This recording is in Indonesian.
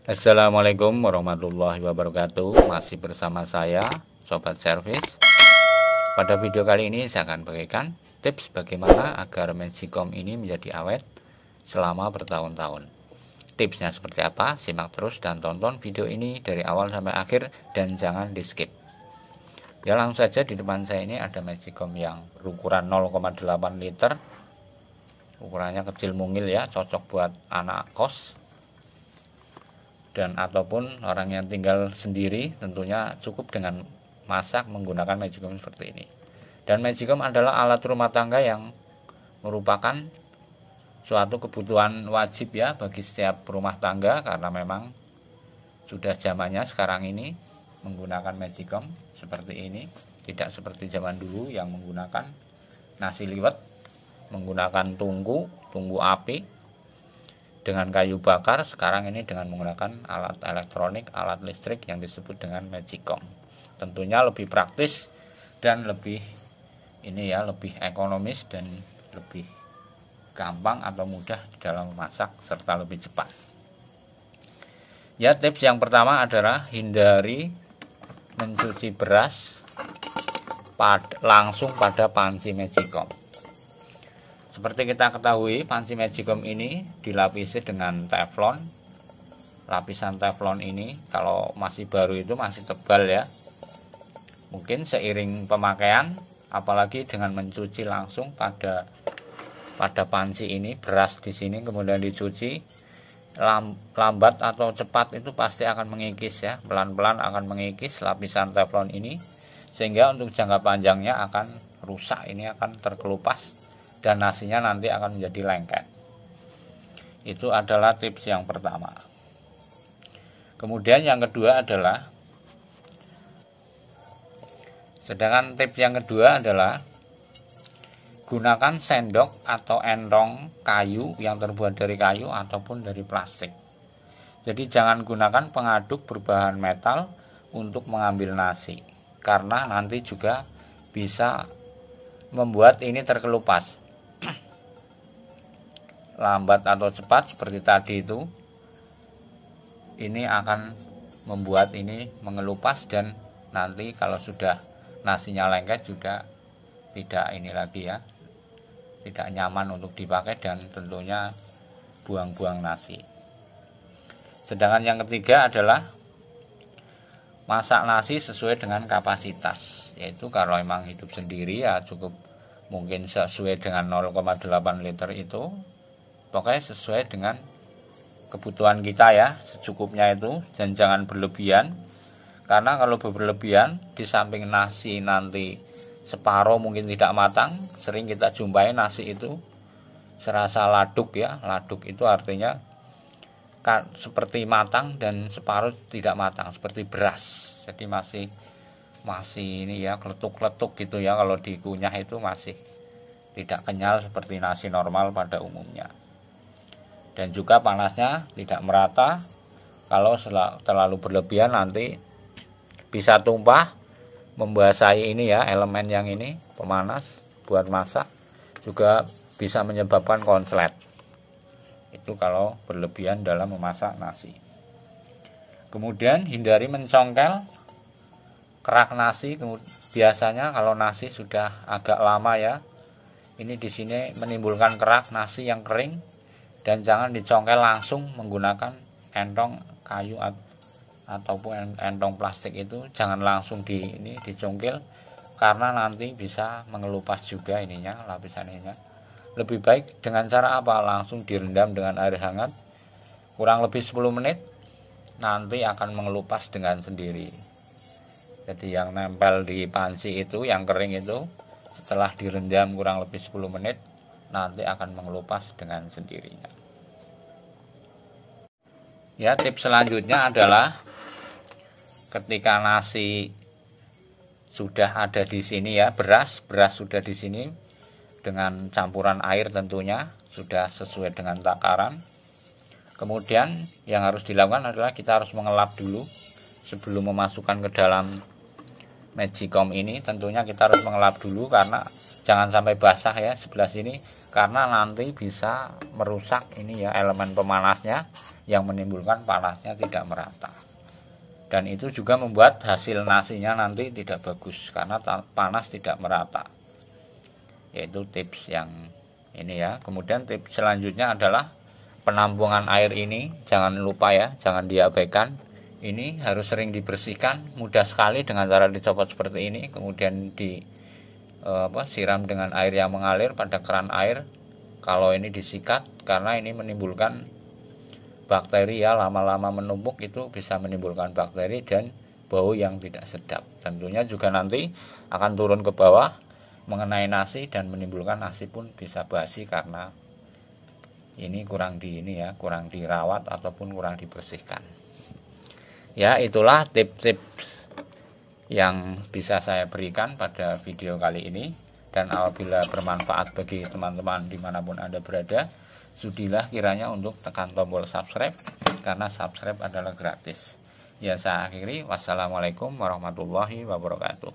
Assalamualaikum warahmatullahi wabarakatuh. Masih bersama saya Sobat Servis. Pada video kali ini saya akan bagikan tips bagaimana agar Magicom ini menjadi awet selama bertahun-tahun. Tipsnya seperti apa? Simak terus dan tonton video ini dari awal sampai akhir dan jangan di skip. Ya, langsung saja. Di depan saya ini ada Magicom yang berukuran 0,8 liter. Ukurannya kecil mungil ya, cocok buat anak kos dan ataupun orang yang tinggal sendiri. Tentunya cukup dengan masak menggunakan Magicom seperti ini. Dan Magicom adalah alat rumah tangga yang merupakan suatu kebutuhan wajib ya bagi setiap rumah tangga, karena memang sudah zamannya sekarang ini menggunakan Magicom seperti ini. Tidak seperti zaman dulu yang menggunakan nasi liwet, menggunakan tungku api dengan kayu bakar. Sekarang ini dengan menggunakan alat elektronik, alat listrik yang disebut dengan Magicom. Tentunya lebih praktis dan lebih lebih ekonomis dan lebih gampang atau mudah dalam memasak serta lebih cepat. Ya, tips yang pertama adalah hindari mencuci beras langsung pada panci Magicom. Seperti kita ketahui, panci Magicom ini dilapisi dengan teflon. Lapisan teflon ini kalau masih baru itu masih tebal ya. Mungkin seiring pemakaian, apalagi dengan mencuci langsung pada panci ini, beras di sini kemudian dicuci, lambat atau cepat itu pasti akan mengikis ya. Pelan-pelan akan mengikis lapisan teflon ini, sehingga untuk jangka panjangnya akan rusak, ini akan terkelupas dan nasinya nanti akan menjadi lengket. Itu adalah tips yang pertama. Kemudian yang kedua adalah, tips yang kedua adalah gunakan sendok atau entong kayu yang terbuat dari kayu ataupun dari plastik. Jadi jangan gunakan pengaduk berbahan metal untuk mengambil nasi, karena nanti juga bisa membuat ini terkelupas. Lambat atau cepat seperti tadi itu, ini akan membuat ini mengelupas, dan nanti kalau sudah nasinya lengket juga tidak tidak nyaman untuk dipakai dan tentunya buang-buang nasi. Sedangkan yang ketiga adalah masak nasi sesuai dengan kapasitas, yaitu kalau memang hidup sendiri ya cukup mungkin sesuai dengan 0,8 liter itu. Pokoknya sesuai dengan kebutuhan kita ya, secukupnya itu, dan jangan berlebihan. Karena kalau berlebihan, di samping nasi nanti separuh mungkin tidak matang, sering kita jumpai nasi itu serasa laduk ya. Laduk itu artinya seperti matang dan separuh tidak matang, seperti beras. Jadi masih ini ya, kletuk-kletuk gitu ya. Kalau dikunyah itu masih tidak kenyal seperti nasi normal pada umumnya. Dan juga panasnya tidak merata. Kalau terlalu berlebihan nanti bisa tumpah, membasahi ini ya, elemen yang ini pemanas buat masak, juga bisa menyebabkan konslet. Itu kalau berlebihan dalam memasak nasi. Kemudian hindari mencongkel kerak nasi. Biasanya kalau nasi sudah agak lama ya, ini di sini menimbulkan kerak nasi yang kering. Dan jangan dicongkel langsung menggunakan entong kayu ataupun entong plastik itu, jangan langsung dicongkel, karena nanti bisa mengelupas juga lapisan ininya. Lebih baik dengan cara apa? Langsung direndam dengan air hangat kurang lebih 10 menit, nanti akan mengelupas dengan sendiri. Jadi yang nempel di panci itu, yang kering itu, setelah direndam kurang lebih 10 menit nanti akan mengelupas dengan sendirinya. Ya, tips selanjutnya adalah ketika nasi sudah ada di sini ya, beras sudah di sini dengan campuran air, tentunya sudah sesuai dengan takaran. Kemudian yang harus dilakukan adalah kita harus mengelap dulu sebelum memasukkan ke dalam Magicom ini. Tentunya kita harus mengelap dulu, karena jangan sampai basah ya sebelah sini, karena nanti bisa merusak ini ya elemen pemanasnya yang menimbulkan panasnya tidak merata. Dan itu juga membuat hasil nasinya nanti tidak bagus karena panas tidak merata. Yaitu tips yang ini ya. Kemudian tips selanjutnya adalah penampungan air ini, jangan lupa ya, jangan diabaikan. Ini harus sering dibersihkan, mudah sekali dengan cara dicopot seperti ini, kemudian siram dengan air yang mengalir pada keran air. Kalau ini disikat, karena ini menimbulkan bakteri ya, lama-lama menumpuk itu bisa menimbulkan bakteri dan bau yang tidak sedap. Tentunya juga nanti akan turun ke bawah mengenai nasi dan menimbulkan nasi pun bisa basi karena ini kurang dirawat ataupun kurang dibersihkan. Ya, itulah tips-tips yang bisa saya berikan pada video kali ini. Dan apabila bermanfaat bagi teman-teman dimanapun Anda berada, sudilah kiranya untuk tekan tombol subscribe, karena subscribe adalah gratis. Ya, saya akhiri. Wassalamualaikum warahmatullahi wabarakatuh.